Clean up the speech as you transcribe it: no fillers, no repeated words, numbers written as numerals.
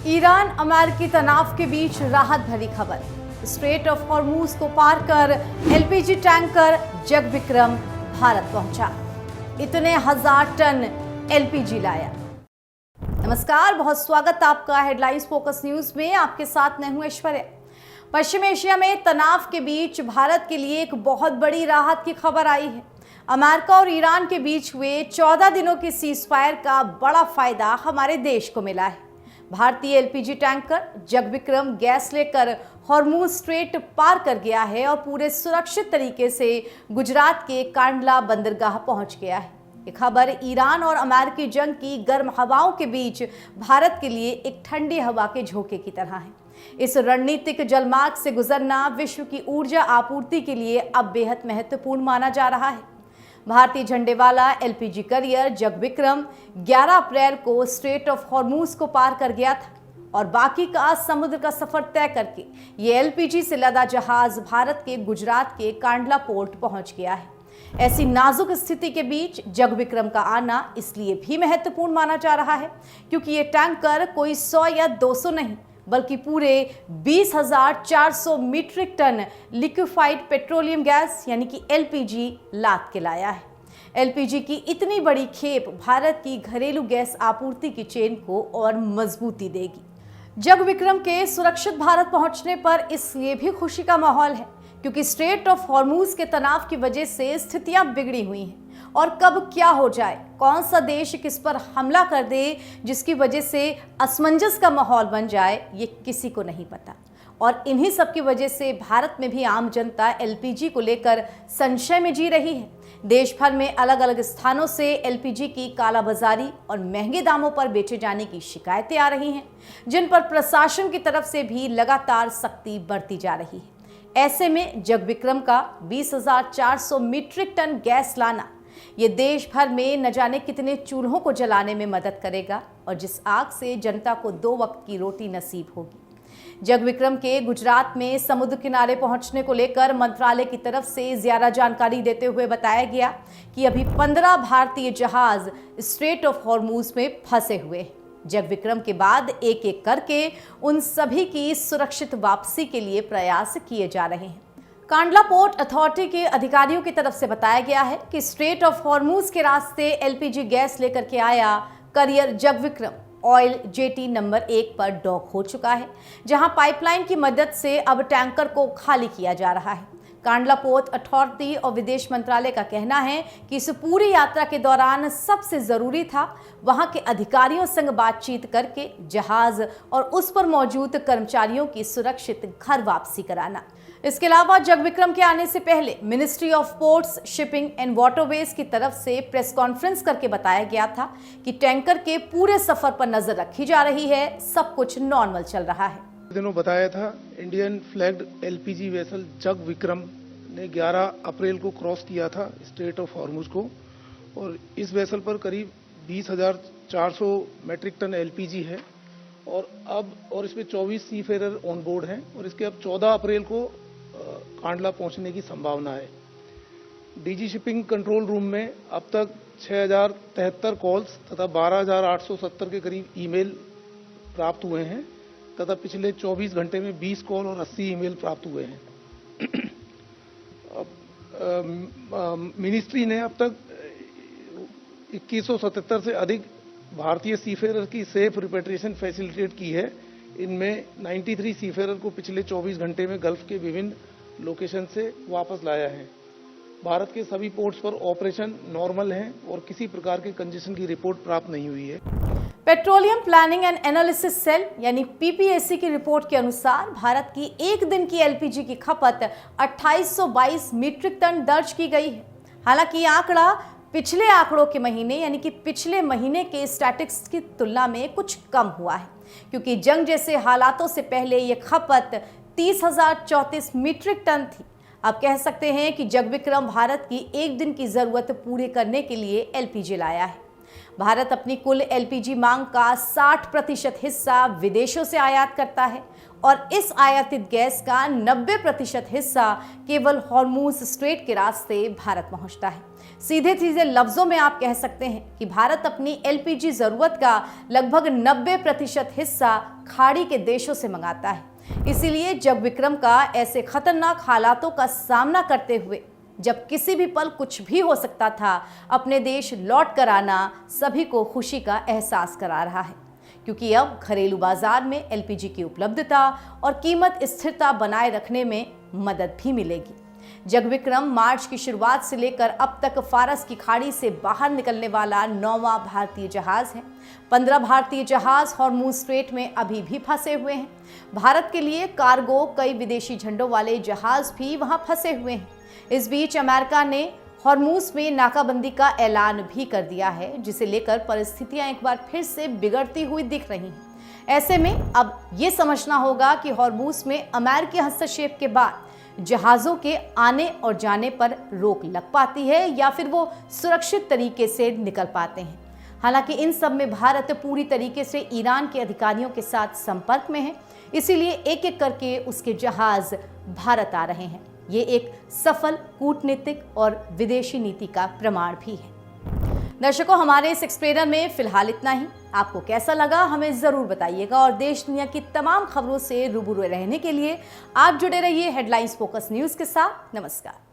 Iran अमेरिकी तनाव के बीच राहत भरी खबर। स्ट्रेट ऑफ हॉर्मूज को पार कर एलपीजी टैंकर जगविक्रम भारत पहुंचा। इतने 1000 टन एलपीजी लाया। नमस्कार, बहुत स्वागत आपका हेडलाइंस फोकस न्यूज में। आपके साथ मैं हूं ऐश्वर्या। पश्चिम एशिया में तनाव के बीच भारत के लिए एक बहुत बड़ी राहत की खबर आई है। अमेरिका और ईरान के बीच हुए 14 दिनों के सीजफायर का बड़ा फायदा हमारे देश को मिला है। भारतीय एलपीजी टैंकर जगविक्रम गैस लेकर हॉर्मूज स्ट्रेट पार कर गया है और पूरे सुरक्षित तरीके से गुजरात के कांडला बंदरगाह पहुंच गया है। ये खबर ईरान और अमेरिकी जंग की गर्म हवाओं के बीच भारत के लिए एक ठंडी हवा के झोंके की तरह है। इस रणनीतिक जलमार्ग से गुजरना विश्व की ऊर्जा आपूर्ति के लिए अब बेहद महत्वपूर्ण माना जा रहा है। भारतीय झंडे वाला एलपीजी करियर जगविक्रम 11 अप्रैल को स्ट्रेट ऑफ हॉर्मूज को पार कर गया था और बाकी का समुद्र का सफर तय करके ये एलपीजी से लदा जहाज भारत के गुजरात के कांडला पोर्ट पहुंच गया है। ऐसी नाजुक स्थिति के बीच जगविक्रम का आना इसलिए भी महत्वपूर्ण माना जा रहा है क्योंकि ये टैंकर कोई 100 या 200 नहीं बल्कि पूरे 20,400 metric ton liquefied petroleum gas यानी कि एलपीजी लाद के लाया है। एलपीजी की इतनी बड़ी खेप भारत की घरेलू गैस आपूर्ति की चेन को और मजबूती देगी। जगविक्रम के सुरक्षित भारत पहुंचने पर इसलिए भी खुशी का माहौल है क्योंकि स्ट्रेट ऑफ हॉर्मूज के तनाव की वजह से स्थितियां बिगड़ी हुई हैं और कब क्या हो जाए, कौन सा देश किस पर हमला कर दे, जिसकी वजह से असमंजस का माहौल बन जाए, ये किसी को नहीं पता। और इन्हीं सब की वजह से भारत में भी आम जनता एलपीजी को लेकर संशय में जी रही है। देश भर में अलग अलग स्थानों से एलपीजी की कालाबाजारी और महंगे दामों पर बेचे जाने की शिकायतें आ रही हैं, जिन पर प्रशासन की तरफ से भी लगातार सख्ती बरती जा रही है। ऐसे में जगविक्रम का 20,400 मीट्रिक टन गैस लाना ये देश भर में न जाने कितने चूल्हों को जलाने में मदद करेगा और जिस आग से जनता को 2 वक्त की रोटी नसीब होगी। जगविक्रम के गुजरात में समुद्र किनारे पहुंचने को लेकर मंत्रालय की तरफ से ज्यादा जानकारी देते हुए बताया गया कि अभी 15 भारतीय जहाज स्ट्रेट ऑफ हॉर्मूज में फंसे हुए हैं। जगविक्रम के बाद एक एक करके उन सभी की सुरक्षित वापसी के लिए प्रयास किए जा रहे हैं। कांडला पोर्ट अथॉरिटी के अधिकारियों की तरफ से बताया गया है कि स्ट्रेट ऑफ हॉर्मूज के रास्ते एलपीजी गैस लेकर के आया करियर जगविक्रम ऑयल जेटी नंबर 1 पर डॉक हो चुका है, जहां पाइपलाइन की मदद से अब टैंकर को खाली किया जा रहा है। कांडला पोर्ट अथॉरिटी और विदेश मंत्रालय का कहना है कि इस पूरी यात्रा के दौरान सबसे जरूरी था वहां के अधिकारियों संग बातचीत करके जहाज और उस पर मौजूद कर्मचारियों की सुरक्षित घर वापसी कराना। इसके अलावा जगविक्रम के आने से पहले ministry of ports, shipping and waterways की तरफ से प्रेस कॉन्फ्रेंस करके बताया गया था कि टैंकर के पूरे सफर पर नजर रखी जा रही है, सब कुछ नॉर्मल चल रहा है। दिनों बताया था इंडियन फ्लैग्ड एलपीजी वेसल जगविक्रम ने 11 अप्रैल को क्रॉस किया था स्ट्रेट ऑफ हॉर्मूज को और इस वेसल पर करीब 20,400 मीट्रिक टन एलपीजी है और इसमें 24 सीफेरर ऑन बोर्ड हैं और इसके अब 14 अप्रैल को कांडला पहुंचने की संभावना है। डीजी शिपिंग कंट्रोल रूम में अब तक 6,073 कॉल्स तथा 12,870 के करीब ईमेल प्राप्त हुए हैं तथा पिछले 24 घंटे में 20 कॉल और 80 ईमेल प्राप्त हुए हैं। मिनिस्ट्री ने अब तक 2177 से अधिक भारतीय सीफेरर की सेफ रिपेट्रिएशन फैसिलिटेट की है। इनमें 93 सीफेरर को पिछले 24 घंटे में गल्फ के विभिन्न लोकेशन से वापस लाया है। भारत के सभी पोर्ट्स पर ऑपरेशन नॉर्मल है और किसी प्रकार के कंजेशन की रिपोर्ट प्राप्त नहीं हुई है। Petroleum planning and analysis cell यानी पीपीएसी की रिपोर्ट के अनुसार भारत की एक दिन की एलपीजी की खपत 2822 मीट्रिक टन दर्ज की गई है। हालांकि ये आंकड़ा पिछले आंकड़ों के महीने यानी कि पिछले महीने के स्टैटिस्टिक्स की तुलना में कुछ कम हुआ है क्योंकि जंग जैसे हालातों से पहले ये खपत 30,034 मीट्रिक टन थी। आप कह सकते हैं कि जगविक्रम भारत की एक दिन की जरूरत पूरी करने के लिए एलपीजी लाया है। भारत अपनी कुल एलपीजी मांग का 60% हिस्सा विदेशों से आयात करता है और इस आयातित गैस का 90% हिस्सा केवल हॉर्मूज स्ट्रेट के रास्ते भारत पहुंचता है। सीधे सीधे लफ्जों में आप कह सकते हैं कि भारत अपनी एलपीजी जरूरत का लगभग 90% हिस्सा खाड़ी के देशों से मंगाता है। इसीलिए जगविक्रम का ऐसे खतरनाक हालातों का सामना करते हुए, जब किसी भी पल कुछ भी हो सकता था, अपने देश लौट कर आना सभी को खुशी का एहसास करा रहा है, क्योंकि अब घरेलू बाजार में एलपीजी की उपलब्धता और कीमत स्थिरता बनाए रखने में मदद भी मिलेगी। जगविक्रम मार्च की शुरुआत से लेकर अब तक फारस की खाड़ी से बाहर निकलने वाला 9वां भारतीय जहाज है। 15 भारतीय जहाज हॉर्मूज स्ट्रेट में अभी भी फंसे हुए हैं। भारत के लिए कार्गो कई विदेशी झंडों वाले जहाज भी वहां फंसे हुए हैं। इस बीच अमेरिका ने हॉर्मूज में नाकाबंदी का ऐलान भी कर दिया है, जिसे लेकर परिस्थितियां एक बार फिर से बिगड़ती हुई दिख रही हैं। ऐसे में अब ये समझना होगा कि हॉर्मूज में अमेरिकी हस्तक्षेप के बाद जहाज़ों के आने और जाने पर रोक लग पाती है या फिर वो सुरक्षित तरीके से निकल पाते हैं। हालांकि इन सब में भारत पूरी तरीके से ईरान के अधिकारियों के साथ संपर्क में है, इसीलिए एक एक करके उसके जहाज भारत आ रहे हैं। ये एक सफल कूटनीतिक और विदेशी नीति का प्रमाण भी है। दर्शकों, हमारे इस एक्सप्लेनर में फिलहाल इतना ही। आपको कैसा लगा हमें ज़रूर बताइएगा और देश दुनिया की तमाम खबरों से रूबरू रहने के लिए आप जुड़े रहिए हेडलाइंस फोकस न्यूज़ के साथ। नमस्कार।